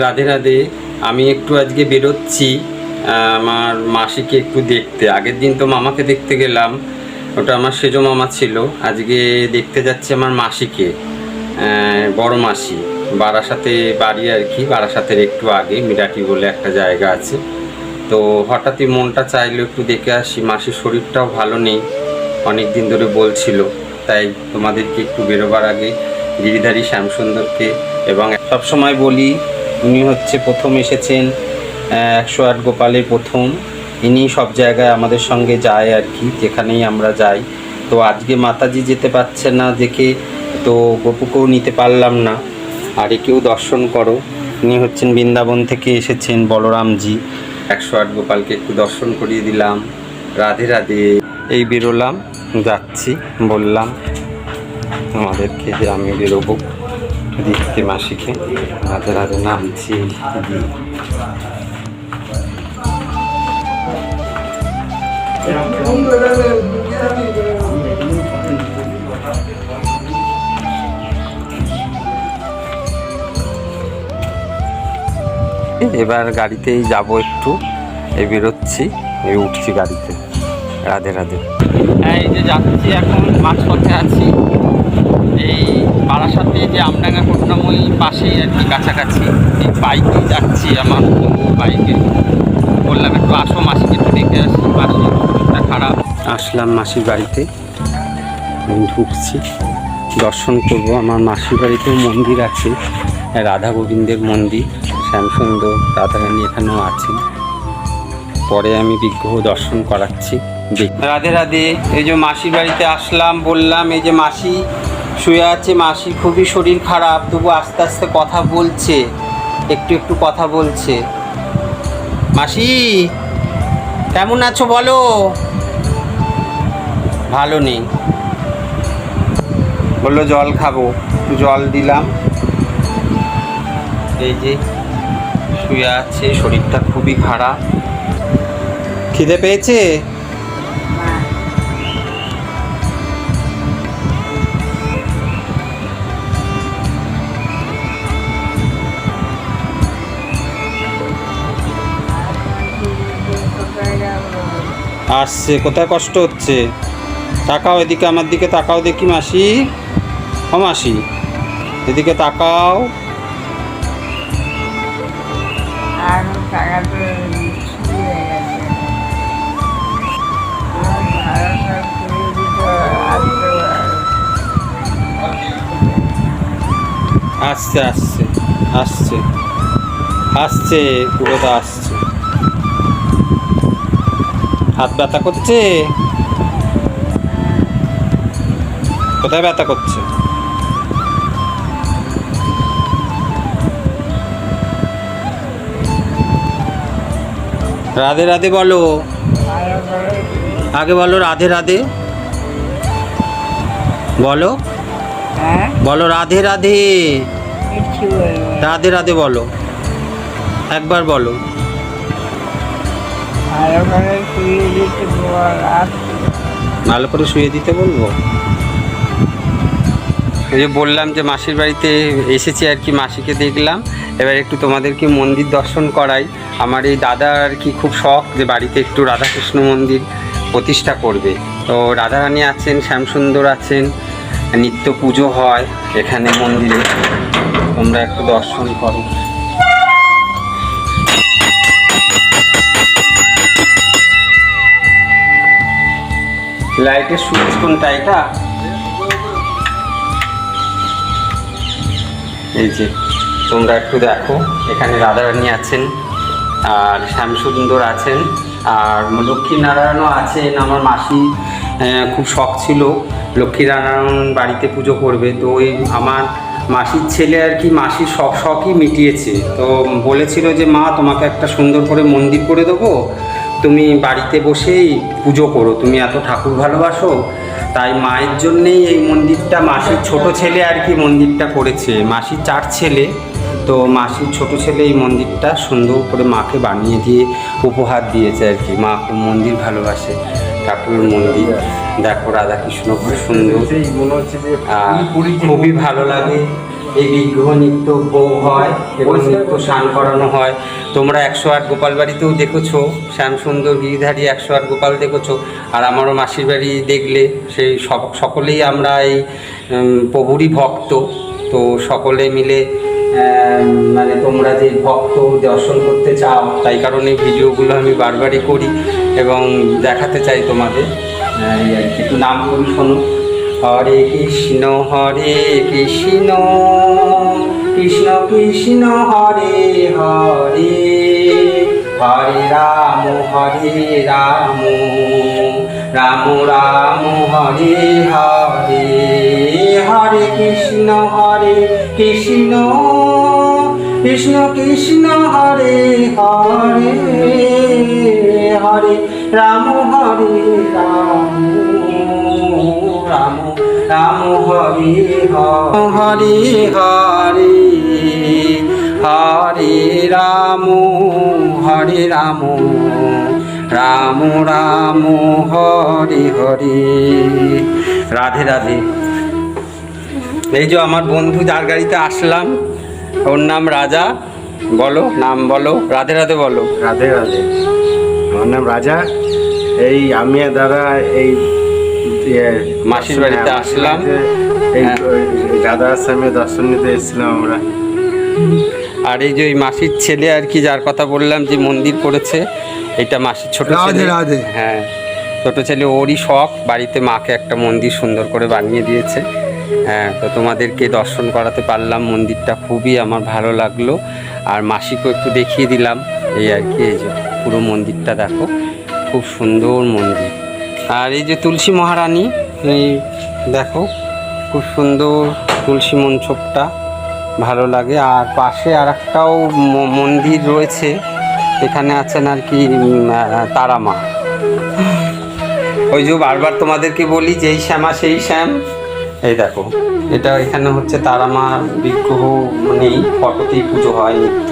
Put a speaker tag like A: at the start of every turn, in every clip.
A: রাধে রাধে। আমি একটু আজকে বেরোচ্ছি আমার মাসিকে একটু দেখতে। আগের দিন তো মামাকে দেখতে গেলাম, ওটা আমার সেজো মামা ছিল। আজকে দেখতে যাচ্ছি আমার মাসিকে, বড় মাসি। বারাসাতে বাড়ি আর কি, বারাসাতের একটু আগে মিরাটি বলে একটা জায়গা আছে। তো হঠাৎই মনটা চাইলো একটু দেখে আসি। মাসির শরীরটাও ভালো নেই, অনেক দিন ধরে বলছিল। তাই তোমাদেরকে একটু বেরোবার আগে গিরিধারী শ্যামসুন্দরকে, এবং সবসময় বলি উনি হচ্ছে প্রথম এসেছেন 108 গোপালের প্রথম। ইনি সব জায়গায় আমাদের সঙ্গে যায় আর কি, যেখানেই আমরা যাই। তো আজকে মাতাজি যেতে পারছে না দেখে তো গপুকেও নিতে পারলাম না। আর একেও দর্শন করো, ইনি হচ্ছেন বৃন্দাবন থেকে এসেছেন বলরামজি। 108 গোপালকে একটু দর্শন করিয়ে দিলাম। রাধে রাধে। এই বেরোলাম, যাচ্ছি, বললাম আমাদেরকে যে আমি বেরোবো দেখতে মাসিকে। রাধে রাধে নামছি। এবার গাড়িতেই যাব, একটু এই বেরোচ্ছি, এই উঠছি গাড়িতে। রাধে রাধে। এই যে যাচ্ছি, এখন মাঝপথে আছি। এই বারাসাতে যে আমডাঙ্গা করুণাময়ী পাশেই আর কি, কাছাকাছি। এই বাইকেই যাচ্ছি, আমার বাইকে। বললাম একটু আসো মাসিকে একটু দেখে আসি, মাসির শরীরটা খারাপ। আসলাম মাসির বাড়িতে, ঢুকছি, দর্শন করব। আমার মাসির বাড়িতেও মন্দির আছে, রাধা গোবিন্দের মন্দির। শ্যামসুন্দর রাধারানী এখানেও আছেন। পরে আমি বিগ্রহ দর্শন করাচ্ছি। রাধে রাধে। এই যে মাসির বাড়িতে আসলাম, বললাম এই যে মাসি শুয়ে আছে। মাসি খুবই শরীর খারাপ, তবু আস্তে আস্তে কথা বলছে, একটু একটু কথা বলছে। মাসি কেমন আছো বলো? ভালো নেই, বললো জল খাবো, জল দিলাম। এই যে শুয়ে আছে, শরীরটা খুবই খারাপ। খিদে পেয়েছে? আসছে। কোথায় কষ্ট হচ্ছে? তাকাও এদিকে, আমার দিকে তাকাও দেখি মাসি। ও মাসি, এদিকে তাকাও। আসছে আসছে আসছে আসছে, পুরোটা আসছে। হাত ব্যথা করছে? কোথায় ব্যথা করছে? রাধে রাধে বলো, আগে বলো রাধে রাধে বলো। বলো রাধে রাধে। রাধে রাধে বলো, একবার বলো। ভালো করে শুয়ে দিতে বলবো। এই যে বললাম যে মাসির বাড়িতে এসেছি আর কি, মাসিকে দেখলাম। এবার একটু তোমাদেরকে মন্দির দর্শন করাই। আমার এই দাদা আর কি খুব শখ যে বাড়িতে একটু রাধাকৃষ্ণ মন্দির প্রতিষ্ঠা করবে। তো রাধারানী আছেন, শ্যামসুন্দর আছেন, নিত্য পুজো হয় এখানে মন্দিরে। তোমরা একটু দর্শন করো। লাইটের সুইচ কোনটা? এটা এই যে তোমরা একটু দেখো, এখানে রাধারানী আছেন আর শ্যামসুন্দর আছেন আর লক্ষ্মীনারায়ণও আছেন। আমার মাসি খুব শখ ছিল লক্ষ্মীনারায়ণ বাড়িতে পুজো করবে। তো ওই আমার মাসির ছেলে আর কি মাসির সব শখই মিটিয়েছে। তো বলেছিল যে মা তোমাকে একটা সুন্দর করে মন্দির করে দেবো, তুমি বাড়িতে বসেই পুজো করো, তুমি এত ঠাকুর ভালোবাসো। তাই মায়ের জন্যেই এই মন্দিরটা, মাসির ছোট ছেলে আর কি মন্দিরটা করেছে। মাসির 4 ছেলে, তো মাসির ছোট ছেলে এই মন্দিরটা সুন্দর করে মাকে বানিয়ে দিয়ে উপহার দিয়েছে আর কি। মা খুব মন্দির ভালোবাসে, ঠাকুরের মন্দির। দেখো রাধাকৃষ্ণ খুব সুন্দর, আর খুবই ভালো লাগে। এই বিগ্রহ নিত্য ভোগ হয় এবং নিত্য স্নান করানো হয়। তোমরা 108 গোপাল বাড়িতেও দেখেছো, শ্যামসুন্দর গিরিধারী 108 গোপাল দেখেছো। আর আমারও মাসির বাড়ি দেখলে সেই সকলেই আমরা এই প্রভুরই ভক্ত। তো সকলে মিলে মানে তোমরা যে ভক্ত দর্শন করতে চাও, তাই কারণে ভিডিওগুলো আমি বারবারই করি এবং দেখাতে চাই তোমাদের। একটু নাম করি শোনো। হরে কৃষ্ণ কৃষ্ণ কৃষ্ণ হরে হরে, হরে রাম রাম রাম হরে হরে, হরে কৃষ্ণ কৃষ্ণ কৃষ্ণ হরে হরে, হরে রাম রাম রাম হরে হরে, হরে হরে রাম রাম রাম হরে হরে। রাধে রাধে। এই যে আমার বন্ধু যার গাড়িতে আসলাম, ওর নাম রাজা। বলো, নাম বলো, রাধে রাধে বলো।
B: রাধে রাধে। আমার নাম রাজা। এই আমি দাদা এই
A: মাসির বাড়িতে আসলাম,
B: এই দাদা আশ্রমে দর্শন নিতে এসেছিলাম আমরা।
A: আর এই যে ওই মাসির ছেলে আর কি, যার কথা বললাম যে মন্দির করেছে, এটা মাসির ছোট ছেলে। হ্যাঁ, ছোট ছেলে, ওরই শখ বাড়িতে মাকে একটা মন্দির সুন্দর করে বানিয়ে দিয়েছে। হ্যাঁ, তো তোমাদেরকে দর্শন করাতে পারলাম মন্দিরটা, খুবই আমার ভালো লাগলো। আর মাসিকেও একটু দেখিয়ে দিলাম এই আর কি। এই যে পুরো মন্দিরটা দেখো, খুব সুন্দর মন্দির। আর এই যে তুলসী মহারানী, এই দেখো খুব সুন্দর তুলসী মঞ্চপটা, ভালো লাগে। আর পাশে আর একটাও মন্দির রয়েছে, এখানে আছেন আর কি তারা মা। ওই যে বারবার তোমাদেরকে বলি যেই শ্যামা সেই শ্যাম, এই দেখো এটা এখানে হচ্ছে তারা মার বিগ্রহ নেই, ফটোতেই পুজো হয় নিত্য।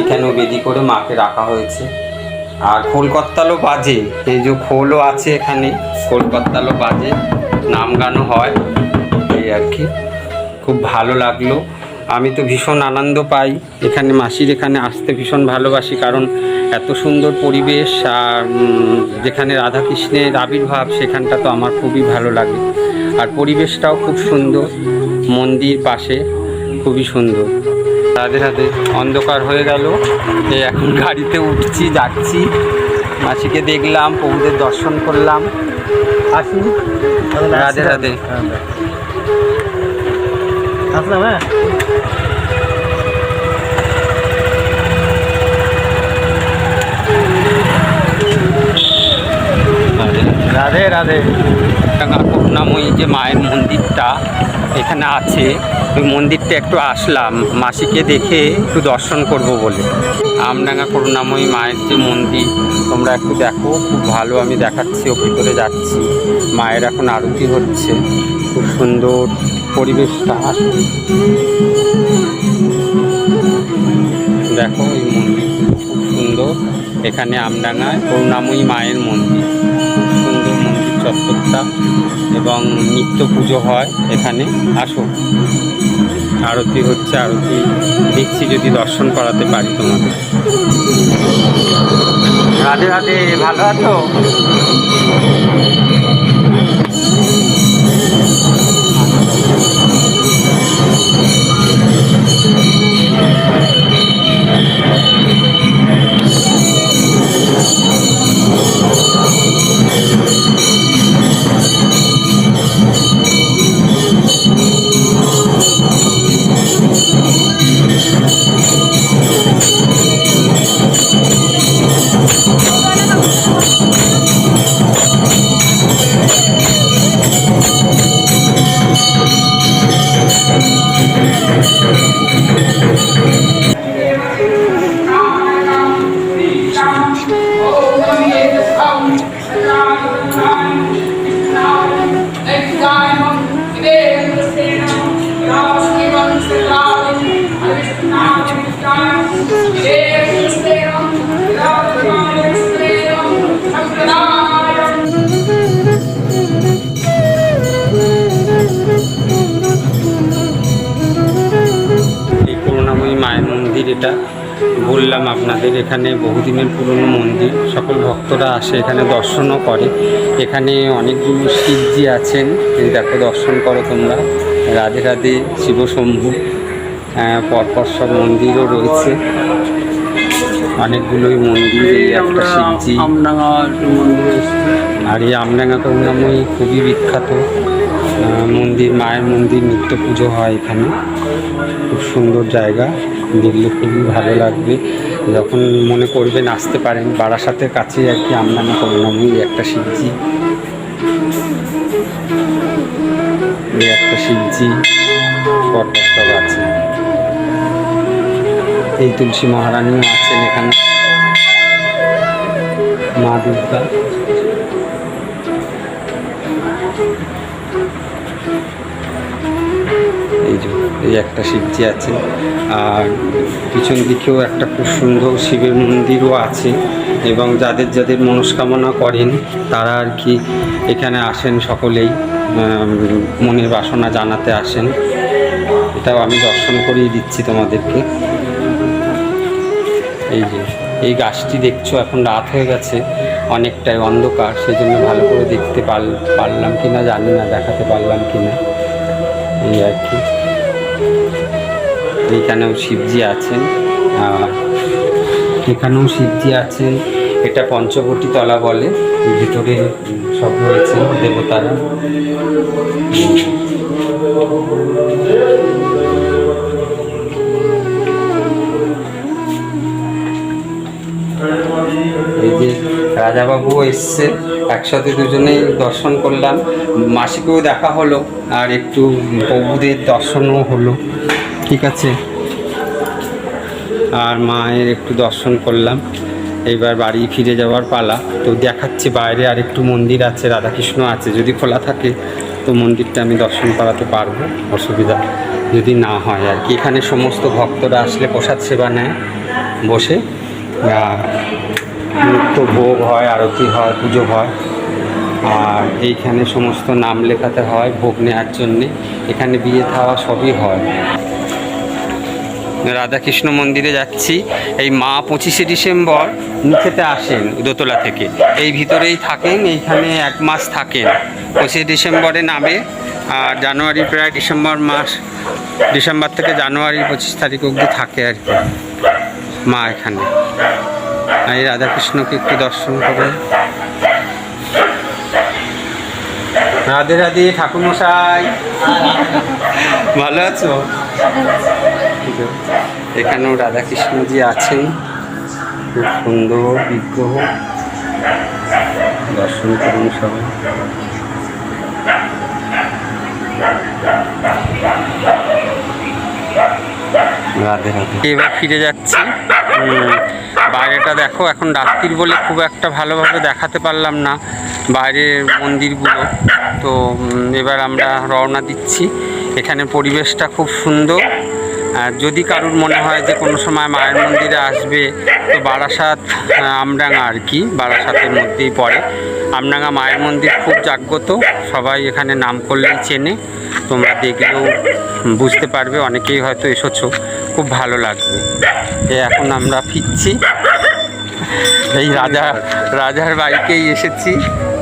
A: এখানেও বেদি করে মাকে রাখা হয়েছে। আর খোল করতালও বাজে, এই যে খোলও আছে এখানে, খোল করতালও বাজে, নাম গানও হয় এই আর কি। খুব ভালো লাগলো, আমি তো ভীষণ আনন্দ পাই এখানে, মাসির এখানে আসতে ভীষণ ভালোবাসি। কারণ এত সুন্দর পরিবেশ, আর যেখানে রাধাকৃষ্ণের আবির্ভাব সেখানটা তো আমার খুবই ভালো লাগে। আর পরিবেশটাও খুব সুন্দর, মন্দির পাশে, খুবই সুন্দর। রাধে রাধে। অন্ধকার হয়ে গেল, এই এখন গাড়িতে উঠছি, যাচ্ছি। মাসিকে দেখলাম, প্রভুদের দর্শন করলাম। আসি, রাধে রাধে।
B: আসলাম। হ্যাঁ, রাধে রাধে।
A: করুণাময়ী যে মায়ের মন্দিরটা এখানে আছে, ওই মন্দিরটা একটু আসলাম মাসিকে দেখে একটু দর্শন করব বলে। আমডাঙ্গা করুণাময়ী মায়ের যে মন্দির, তোমরা একটু দেখো, খুব ভালো। আমি দেখাচ্ছি, ও ভিতরে যাচ্ছি। মায়ের এখন আরতি হচ্ছে, খুব সুন্দর পরিবেশটা। দেখো এই মন্দির খুব সুন্দর, এখানে আমডাঙ্গায় করুণাময়ী মায়ের মন্দির, খুব সুন্দর মন্দির চত্বরটা, এবং নিত্য পুজো হয় এখানে। আসো, আরতি হচ্ছে, আরতি দেখছি, যদি দর্শন করাতে পারি তোমাদের। রাধে রাধে, ভালো আছো? যেটা বললাম আপনাদের, এখানে বহুদিনের পুরনো মন্দির, সকল ভক্তরা আসে এখানে দর্শনও করে। এখানে অনেকগুলো শিবজি আছেন, এই দেখো দর্শন করো তোমরা। রাধে রাধে, শিবশম্ভু, পরপর সব মন্দিরও রয়েছে, অনেকগুলোই মন্দির। এই একটা শিবজি, আর এই আমডাঙ্গা করুণাময়ী খুবই বিখ্যাত মন্দির, মায়ের মন্দির, নিত্য পুজো হয় এখানে। খুব সুন্দর জায়গা, দেখলে খুবই ভালো লাগবে। যখন মনে করবেন আসতে পারেন, বারাসাতের কাছেই আর কি আমডাঙ্গা করুণাময়ী। একটা শিবজি, এই একটা শিবজি, পরপর সব আছে। এই তুলসী মহারানীও আছেন এখানে, মা দুর্গা। এই একটা শিবজি আছে, আর পিছন দিকেও একটা খুব সুন্দর শিবের মন্দিরও আছে। এবং যাদের যাদের মনস্কামনা করেন তারা আর কি এখানে আসেন, সকলেই মনের বাসনা জানাতে আসেন। এটাও আমি দর্শন করিয়ে দিচ্ছি তোমাদেরকে। এই যে এই গাছটি দেখছো, এখন রাত হয়ে গেছে, অনেকটাই অন্ধকার, সেই জন্য ভালো করে দেখতে পারলাম কি না জানি না, দেখাতে পারলাম কি না, এই আর কি। এইখানেও শিবজি আছেন, আর এখানেও শিবজি আছেন। এটা পঞ্চবটী তলা বলে, ভিতরে সব রয়েছে দেবতারা। এই যে রাজাবাবুও এসছে, একসাথে দুজনেই দর্শন করলাম। মাসিকেও দেখা হলো, আর একটু প্রভুদের দর্শনও হলো, ঠিক আছে। আর মায়ের একটু দর্শন করলাম। এইবার বাড়ি ফিরে যাওয়ার পালা। তো দেখাচ্ছি বাইরে আর একটু মন্দির আছে, রাধাকৃষ্ণ আছে, যদি খোলা থাকে তো মন্দিরটা আমি দর্শন করাতে পারবো, অসুবিধা যদি না হয় আর কি। এখানে সমস্ত ভক্তরা আসলে প্রসাদ সেবা নেয় বসে, নিত্য ভোগ হয়, আরতি হয়, পুজো হয়। আর এইখানে সমস্ত নাম লেখাতে হয় ভোগ নেওয়ার জন্যে। এখানে বিয়ে থাওয়া সবই হয়। রাধাকৃষ্ণ মন্দিরে যাচ্ছি। এই মা 25শে ডিসেম্বর নিচেতে আসেন দোতলা থেকে, এই ভিতরেই থাকেন, এইখানে 1 মাস থাকেন। 25শে ডিসেম্বরে নামে, আর জানুয়ারি প্রায় ডিসেম্বর থেকে জানুয়ারি 25 তারিখ অবধি থাকে আর কি মা এখানে। এই রাধাকৃষ্ণকে একটু দর্শন করে। রাধে রাধে ঠাকুরমশাই, ভালো আছো? এখানেও রাধাকৃষ্ণজি আছেন, খুব সুন্দর বিগ্রহ, দর্শন করুন সবাই। রাধে রাধে। এবার ফিরে যাচ্ছি। বাইরেটা দেখো, এখন রাত্রির বলে খুব একটা ভালোভাবে দেখাতে পারলাম না বাইরের মন্দিরগুলো। তো এবার আমরা রওনা দিচ্ছি। এখানে পরিবেশটা খুব সুন্দর। যদি কারুর মনে হয় যে কোনো সময় মায়ের মন্দিরে আসবে, তো বারাসাত আমডাঙ্গা আর কি, বারাসাতের মধ্যেই পড়ে। আমডাঙ্গা মায়ের মন্দির খুব জাগ্রত, সবাই এখানে নাম করলেই চেনে। তোমরা দেখলেও বুঝতে পারবে, অনেকেই হয়তো এসেছো, খুব ভালো লাগবে। এখন আমরা ফিরছি। এই রাজার বাড়িতেই এসেছি,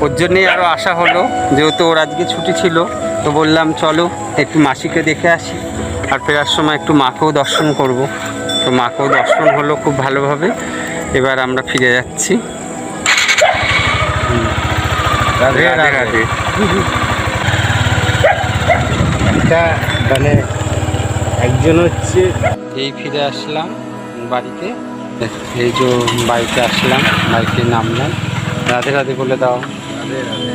A: ওর জন্যেই আরও আসা হলো, যেহেতু ওর আজকে ছুটি ছিল। তো বললাম চলো একটু মাসিকে দেখে আসি, আর ফেরার সময় একটু মাকেও দর্শন করব। তো মাকেও দর্শন হলো খুব ভালোভাবে। এবার আমরা ফিরে যাচ্ছি। রাধে রাধে।
B: একটা মানে একজন হচ্ছে,
A: এই ফিরে আসলাম বাড়িতে। এই যে বাড়িতে আসলাম, বাড়িতে নামলাম। রাধে রাধে বলে দাও।
B: রাধে রাধে।